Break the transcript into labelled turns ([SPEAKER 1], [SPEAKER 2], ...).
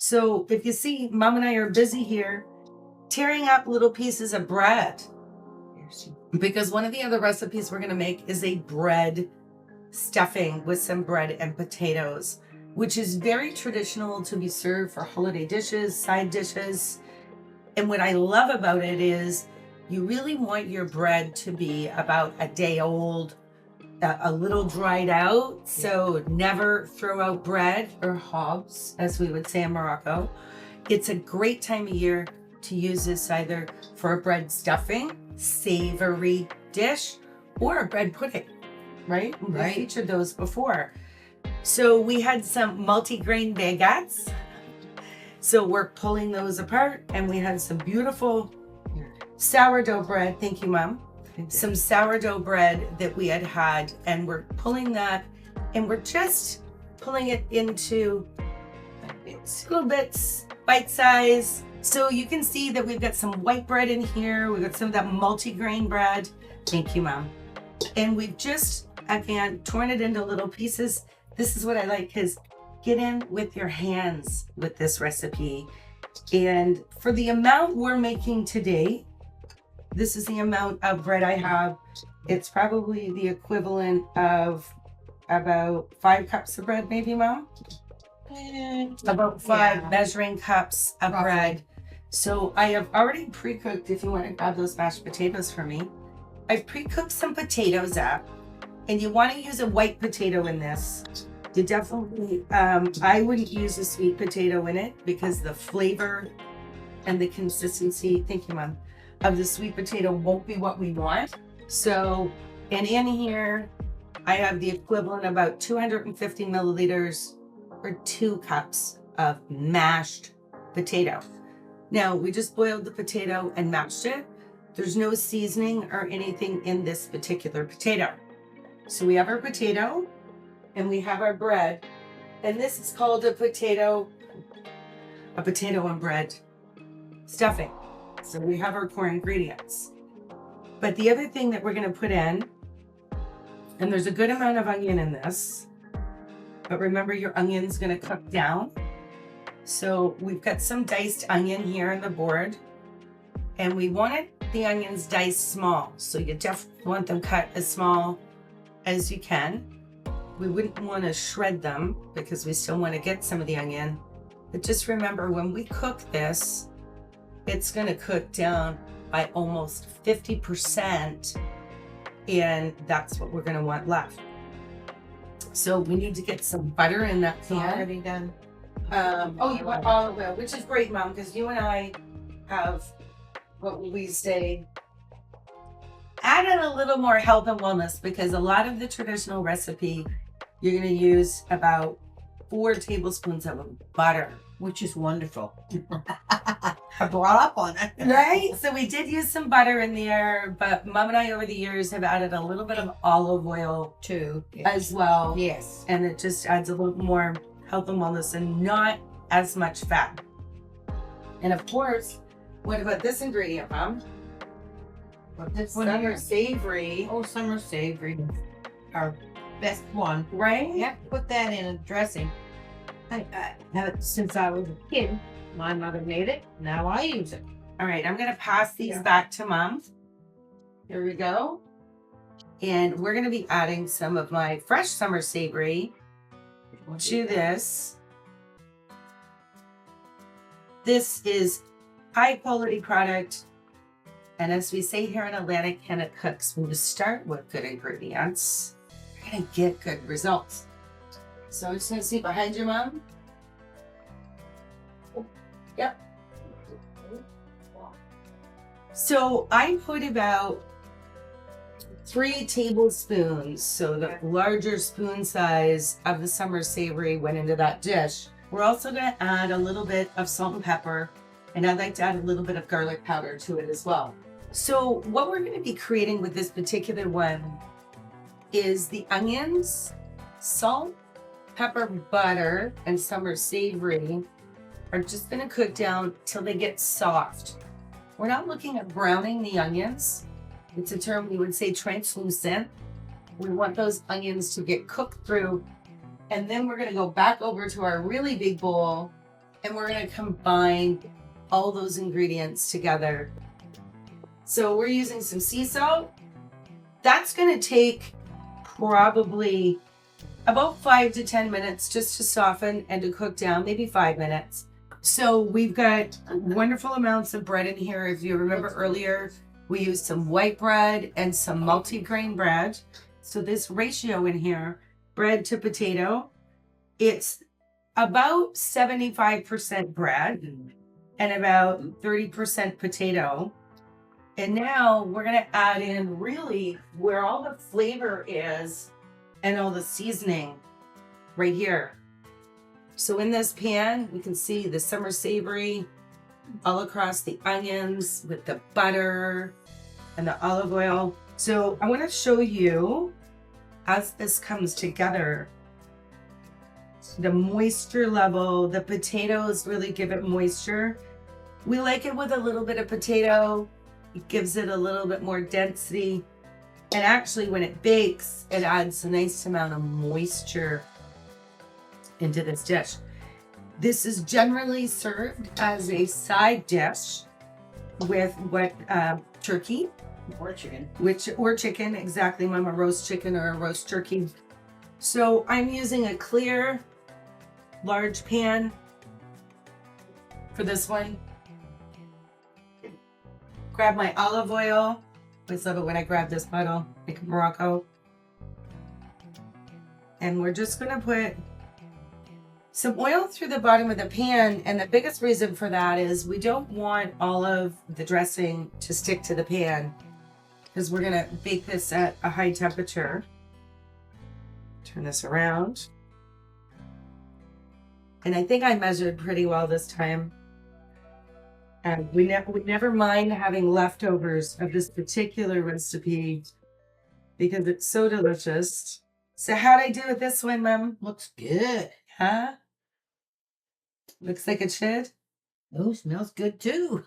[SPEAKER 1] So if you see, Mom and I are busy here tearing up little pieces of bread, because one of the other recipes we're going to make is a bread stuffing with some bread and potatoes, which is very traditional to be served for holiday dishes, side dishes. And what I love about it is you really want your bread to be about a day old, a little dried out. So never throw out bread or hobs, as we would say in Morocco. It's a great time of year to use this either for a bread stuffing, savory dish, or a bread pudding, right? We featured those before. So we had some multi-grain baguettes. So we're pulling those apart, and we had some beautiful sourdough bread. Thank you, Mom. Some sourdough bread that we had, and we're pulling that, and we're just pulling it into little bits, bite size. So you can see that we've got some white bread in here. We've got some of that multi-grain bread. Thank you, Mom. And we've just, again, torn it into little pieces. This is what I like, because get in with your hands with this recipe. And for the amount we're making today, this is the amount of bread I have. It's probably the equivalent of about 5 cups of bread, maybe, Mom? About 5 measuring cups of bread. So I have already pre-cooked, if you want to grab those mashed potatoes for me. I've pre-cooked some potatoes up, and you want to use a white potato in this. You definitely, I wouldn't use a sweet potato in it because the flavor and the consistency, thank you, Mom, of the sweet potato won't be what we want. So, and in here, I have the equivalent about 250 milliliters or 2 cups of mashed potato. Now, we just boiled the potato and mashed it. There's no seasoning or anything in this particular potato. So we have our potato and we have our bread. And this is called a potato and bread stuffing. So we have our core ingredients. But the other thing that we're going to put in, and there's a good amount of onion in this, but remember your onion's going to cook down. So we've got some diced onion here on the board, and we wanted the onions diced small. So you definitely want them cut as small as you can. We wouldn't want to shred them because we still want to get some of the onion. But just remember, when we cook this, it's going to cook down by almost 50%, and that's what we're going to want left. So we need to get some butter in that pan.
[SPEAKER 2] Already done.
[SPEAKER 1] You want olive oil, which is great, Mom, because you and I have, what we say, added a little more health and wellness, because a lot of the traditional recipe, you're going to use about 4 tablespoons of butter,
[SPEAKER 2] which is wonderful. I brought up on it.
[SPEAKER 1] Right? So we did use some butter in there, but Mom and I over the years have added a little bit of olive oil
[SPEAKER 2] too,
[SPEAKER 1] as well.
[SPEAKER 2] Yes.
[SPEAKER 1] And it just adds a little more health and wellness and not as much fat. And of course, what about this ingredient, Mom?
[SPEAKER 2] This
[SPEAKER 1] Summer savory.
[SPEAKER 2] Oh, summer savory. Our best one.
[SPEAKER 1] Right?
[SPEAKER 2] You have to put that in a dressing. I have it since I was a kid. My mother made it. Now I use it.
[SPEAKER 1] All right, I'm going to pass these back to Mom. Here we go. And we're going to be adding some of my fresh summer savory to this. This is high quality product. And as we say here in Atlantic Canada Cooks, when you start with good ingredients, you're going to get good results. So I'm just going to see behind you, Mom. Yep. So I put about 3 tablespoons, so the larger spoon size of the summer savory went into that dish. We're also going to add a little bit of salt and pepper, and I'd like to add a little bit of garlic powder to it as well. So what we're going to be creating with this particular one is the onions, salt, pepper, butter, and summer savory are just going to cook down till they get soft. We're not looking at browning the onions. It's a term we would say translucent. We want those onions to get cooked through, and then we're going to go back over to our really big bowl and we're going to combine all those ingredients together. So we're using some sea salt. That's going to take probably about 5 to 10 minutes just to soften and to cook down, maybe 5 minutes. So we've got wonderful amounts of bread in here. If you remember earlier, we used some white bread and some multi-grain bread. So this ratio in here, bread to potato, it's about 75% bread and about 30% potato. And now we're going to add in really where all the flavor is and all the seasoning right here. So in this pan, we can see the summer savory all across the onions with the butter and the olive oil. So I want to show you as this comes together, the moisture level, the potatoes really give it moisture. We like it with a little bit of potato. It gives it a little bit more density. And actually when it bakes, it adds a nice amount of moisture into this dish. This is generally served as a side dish with what turkey
[SPEAKER 2] Or chicken.
[SPEAKER 1] or chicken, exactly, Mama, roast chicken or a roast turkey. So I'm using a clear large pan for this one. Grab my olive oil. I always love it when I grab this bottle, like Morocco. And we're just gonna put some oil through the bottom of the pan. And the biggest reason for that is we don't want all of the dressing to stick to the pan because we're gonna bake this at a high temperature. Turn this around. And I think I measured pretty well this time. And we never mind having leftovers of this particular recipe because it's so delicious. So how'd I do with this one, Mom?
[SPEAKER 2] Looks good.
[SPEAKER 1] Huh? Looks like it should.
[SPEAKER 2] Oh, smells good too.